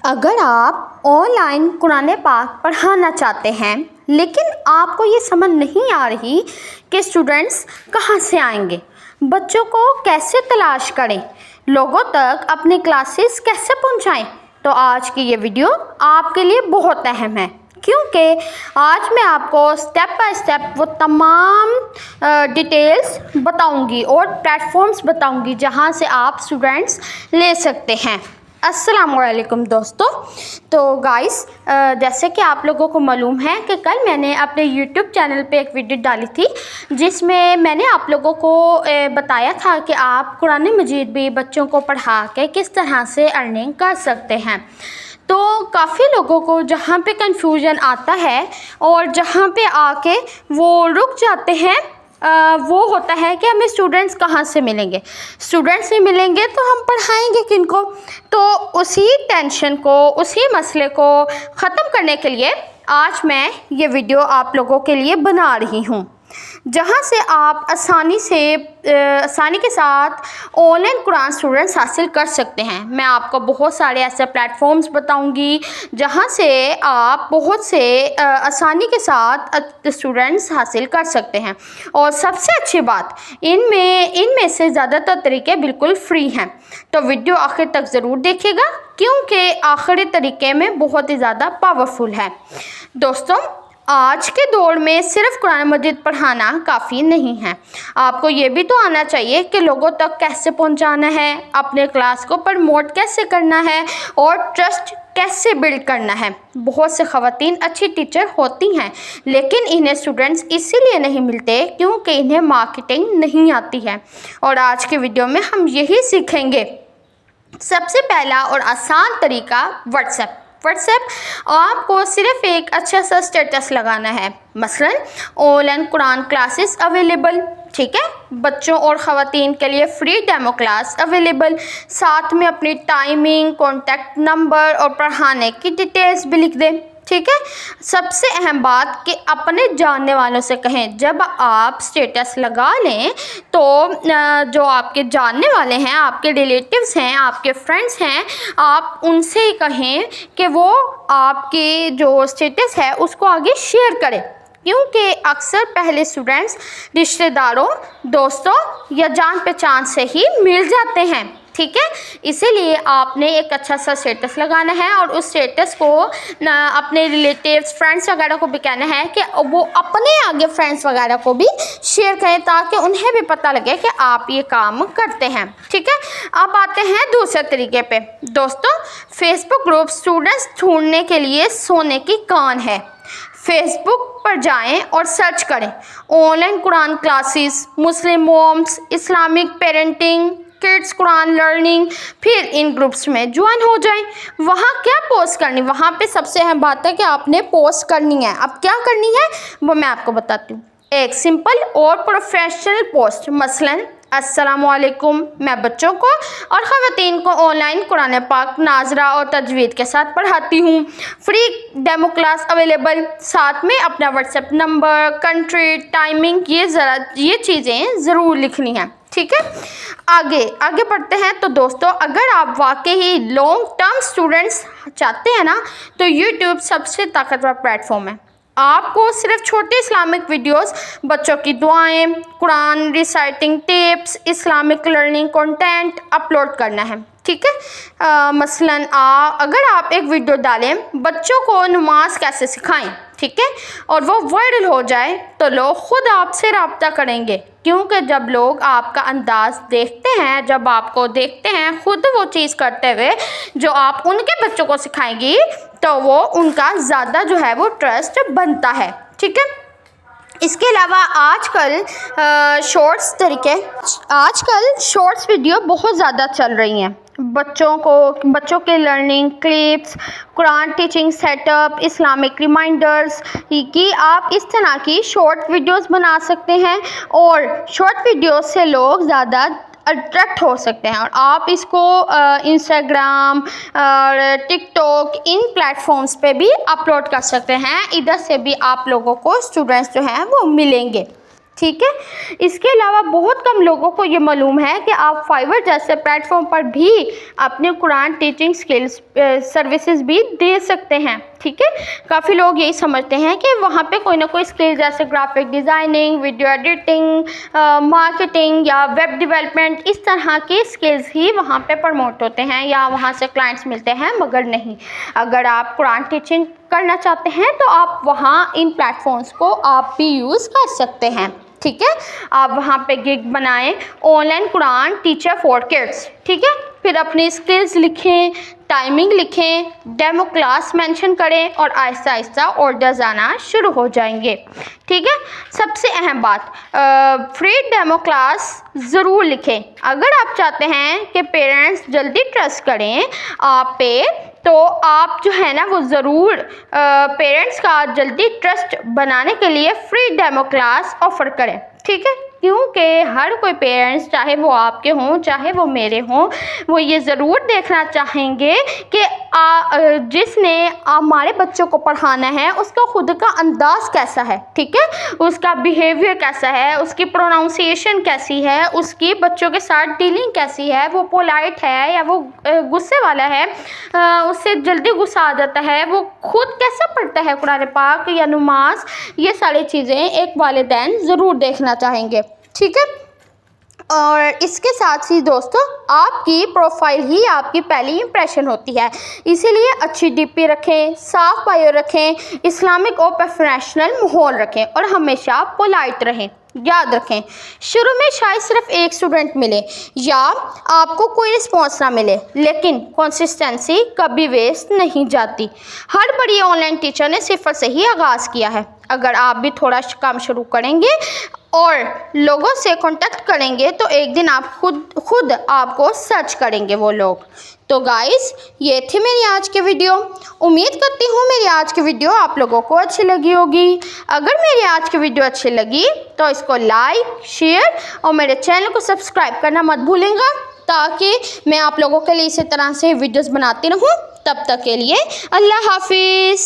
اگر آپ on line قرآن پاک پڑھانا چاہتے ہیں لیکن آپ کو یہ سمجھ نہیں آ رہی کہ اسٹوڈنٹس کہاں سے آئیں گے، بچوں کو کیسے تلاش کریں، لوگوں تک اپنی کلاسز کیسے پہنچائیں، تو آج کی یہ ویڈیو آپ کے لیے بہت اہم ہے، کیونکہ آج میں آپ کو سٹیپ بائی سٹیپ وہ تمام ڈیٹیلز بتاؤں گی اور پلیٹ فارمز بتاؤں گی جہاں سے آپ اسٹوڈنٹس لے سکتے ہیں۔ السلام علیکم دوستو۔ تو گائز، جیسے کہ آپ لوگوں کو معلوم ہے کہ کل میں نے اپنے یوٹیوب چینل پہ ایک ویڈیو ڈالی تھی جس میں نے آپ لوگوں کو بتایا تھا کہ آپ قرآن مجید بھی بچوں کو پڑھا کے کس طرح سے ارننگ کر سکتے ہیں۔ تو کافی لوگوں کو جہاں پہ کنفیوژن آتا ہے اور جہاں پہ آ کے وہ رک جاتے ہیں وہ ہوتا ہے کہ ہمیں اسٹوڈنٹس کہاں سے ملیں گے، اسٹوڈنٹس سے ملیں گے تو ہم پڑھائیں گے کن کو۔ تو اسی ٹینشن کو، اسی مسئلے کو ختم کرنے کے لیے آج میں یہ ویڈیو آپ لوگوں کے لیے بنا رہی ہوں، جہاں سے آپ آسانی کے ساتھ آن لائن قرآن اسٹوڈنٹس حاصل کر سکتے ہیں۔ میں آپ کو بہت سارے ایسے پلیٹ فارمز بتاؤں گی جہاں سے آپ بہت سے آسانی کے ساتھ اسٹوڈنٹس حاصل کر سکتے ہیں، اور سب سے اچھی بات ان میں سے زیادہ تر طریقے بالکل فری ہیں۔ تو ویڈیو آخر تک ضرور دیکھیے گا کیونکہ آخری طریقے میں بہت ہی زیادہ پاورفل ہے۔ دوستوں، آج کے دور میں صرف قرآن مجید پڑھانا کافی نہیں ہے، آپ کو یہ بھی تو آنا چاہیے کہ لوگوں تک کیسے پہنچانا ہے، اپنے کلاس کو پروموٹ کیسے کرنا ہے اور ٹرسٹ کیسے بلڈ کرنا ہے۔ بہت سے خواتین اچھی ٹیچر ہوتی ہیں لیکن انہیں اسٹوڈنٹس اسی لیے نہیں ملتے کیونکہ انہیں مارکیٹنگ نہیں آتی ہے، اور آج کی ویڈیو میں ہم یہی سیکھیں گے۔ سب سے پہلا اور آسان طریقہ واٹس ایپ۔ آپ کو صرف ایک اچھا سا اسٹیٹس لگانا ہے، مثلا on line Quran classes available, ٹھیک ہے، بچوں اور خواتین کے لیے فری ڈیمو کلاس اویلیبل، ساتھ میں اپنی ٹائمنگ، کانٹیکٹ نمبر اور پڑھانے کی ڈیٹیلز بھی لکھ دیں، ٹھیک ہے۔ سب سے اہم بات کہ اپنے جاننے والوں سے کہیں، جب آپ اسٹیٹس لگا لیں تو جو آپ کے جاننے والے ہیں، آپ کے ریلیٹیوز ہیں، آپ کے فرینڈس ہیں، آپ ان سے کہیں کہ وہ آپ کی جو اسٹیٹس ہے اس کو آگے شیئر کریں، کیونکہ اکثر پہلے اسٹوڈنٹس رشتہ داروں، دوستوں یا جان پہچان سے ہی مل جاتے ہیں، ٹھیک ہے۔ اسی لیے آپ نے ایک اچھا سا اسٹیٹس لگانا ہے اور اس اسٹیٹس کو اپنے ریلیٹیوز، فرینڈس وغیرہ کو بھی کہنا ہے کہ وہ اپنے آگے فرینڈس وغیرہ کو بھی شیئر کریں تاکہ انہیں بھی پتہ لگے کہ آپ یہ کام کرتے ہیں، ٹھیک ہے۔ اب آتے ہیں دوسرے طریقے پہ۔ دوستوں، فیس بک گروپ اسٹوڈنٹس ڈھونڈنے کے لیے سونے کی کان ہے۔ فیس بک پر جائیں اور سرچ کریں online Quran classes, Muslim moms, Islamic parenting, kids Quran learning, پھر ان گروپس میں جوائن ہو جائیں۔ وہاں کیا پوسٹ کرنی، وہاں پہ سب سے اہم بات ہے کہ آپ نے پوسٹ کرنی ہے۔ اب کیا کرنی ہے وہ میں آپ کو بتاتی ہوں۔ ایک سمپل اور پروفیشنل پوسٹ، مثلاً السلام علیکم، میں بچوں کو اور خواتین کو آن لائن قرآن پاک ناظرہ اور تجوید کے ساتھ پڑھاتی ہوں، فری ڈیمو کلاس اویلیبل، ساتھ میں اپنا what's app number, country, timing, یہ چیزیں ضرور لکھنی ہیں، ٹھیک ہے۔ آگے بڑھتے ہیں۔ تو دوستو، اگر آپ واقعی لانگ ٹرم اسٹوڈنٹس چاہتے ہیں نا تو یوٹیوب سب سے طاقتور پلیٹ فارم ہے۔ آپ کو صرف چھوٹے اسلامک ویڈیوز، بچوں کی دعائیں، Quran reciting tips, Islamic learning content upload کرنا ہے، ٹھیک ہے۔ مثلاً اگر آپ ایک ویڈیو ڈالیں بچوں کو نماز کیسے سکھائیں، ٹھیک ہے، اور وہ وائرل ہو جائے تو لوگ خود آپ سے رابطہ کریں گے، کیونکہ جب لوگ آپ کا انداز دیکھتے ہیں، جب آپ کو دیکھتے ہیں خود وہ چیز کرتے ہوئے جو آپ ان کے بچوں کو سکھائیں گی تو وہ ان کا زیادہ جو ہے وہ ٹرسٹ بنتا ہے، ٹھیک ہے۔ اس کے علاوہ آج کل شارٹس ویڈیو بہت زیادہ چل رہی ہیں۔ بچوں کے learning clips, Quran teaching set up, Islamic reminders کی آپ اس طرح کی شارٹ ویڈیوز بنا سکتے ہیں، اور شارٹ ویڈیوز سے لوگ زیادہ اٹریکٹ ہو سکتے ہیں، اور آپ اس کو انسٹاگرام اور ٹک ٹاک ان پلیٹ فارمز پہ بھی اپلوڈ کر سکتے ہیں۔ ادھر سے بھی آپ لوگوں کو اسٹوڈنٹس جو ہیں وہ ملیں گے۔ ٹھیک ہے. اس کے علاوہ بہت کم لوگوں کو یہ معلوم ہے کہ آپ فائور جیسے پلیٹ فارم پر بھی اپنے قرآن ٹیچنگ سکلز سروسز بھی دے سکتے ہیں. ٹھیک ہے. کافی لوگ یہی سمجھتے ہیں کہ وہاں پہ کوئی نہ کوئی اسکل جیسے graphic designing, video editing, marketing یا ویب ڈیولپمنٹ، اس طرح کے اسکلز ہی وہاں پہ پروموٹ ہوتے ہیں یا وہاں سے کلائنٹس ملتے ہیں، مگر نہیں. اگر آپ قرآن ٹیچنگ کرنا چاہتے ہیں تو آپ وہاں ان پلیٹ فارمز کو آپ بھی یوز کر سکتے ہیں. ٹھیک ہے. آپ وہاں پہ گگ بنائیں، on line Quran teacher for kids. ٹھیک ہے. پھر اپنی اسکلز لکھیں، ٹائمنگ لکھیں، ڈیمو کلاس مینشن کریں اور آہستہ آہستہ آرڈرز آنا شروع ہو جائیں گے. ٹھیک ہے. سب سے اہم بات، فری ڈیمو کلاس ضرور لکھیں. اگر آپ چاہتے ہیں کہ پیرنٹس جلدی ٹرسٹ کریں آپ پہ تو آپ جو ہے نا وہ ضرور پیرنٹس کا جلدی ٹرسٹ بنانے کے لیے فری ڈیمو کلاس آفر کریں. ٹھیک ہے. کیونکہ ہر کوئی پیرنٹس، چاہے وہ آپ کے ہوں چاہے وہ میرے ہوں، وہ یہ ضرور دیکھنا چاہیں گے کہ جس نے ہمارے بچوں کو پڑھانا ہے اس کا خود کا انداز کیسا ہے. ٹھیک ہے. اس کا بیہیویئر کیسا ہے، اس کی پروناؤنسیشن کیسی ہے، اس کی بچوں کے ساتھ ڈیلنگ کیسی ہے، وہ پولائٹ ہے یا وہ غصے والا ہے، اس سے جلدی غصہ آ جاتا ہے، وہ خود کیسا پڑھتا ہے قرآن پاک یا نماز. یہ ساری چیزیں ایک والدین ضرور دیکھنا چاہیں گے. ٹھیک ہے. اور اس کے ساتھ ہی دوستو، آپ کی پروفائل ہی آپ کی پہلی امپریشن ہوتی ہے، اسی لیے اچھی ڈی پی رکھیں، صاف بایو رکھیں، اسلامک اور پروفیشنل ماحول رکھیں اور ہمیشہ پولائٹ رہیں. یاد رکھیں، شروع میں شاید صرف ایک اسٹوڈنٹ ملے یا آپ کو کوئی رسپانس نہ ملے، لیکن کنسسٹنسی کبھی ویسٹ نہیں جاتی. ہر بڑی آن لائن ٹیچر نے صفر سے ہی آغاز کیا ہے. اگر آپ بھی تھوڑا کام شروع کریں گے اور لوگوں سے کانٹیکٹ کریں گے تو ایک دن آپ خود آپ کو سرچ کریں گے وہ لوگ. تو گائز، یہ تھی میری آج کی ویڈیو. امید کرتی ہوں میری آج کی ویڈیو آپ لوگوں کو اچھی لگی ہوگی. اگر میری آج کی ویڈیو اچھی لگی تو اس کو لائک، شیئر اور میرے چینل کو سبسکرائب کرنا مت بھولیں گا، تاکہ میں آپ لوگوں کے لیے اسی طرح سے ویڈیوز بناتی رہوں. تب تک کے لیے اللہ حافظ.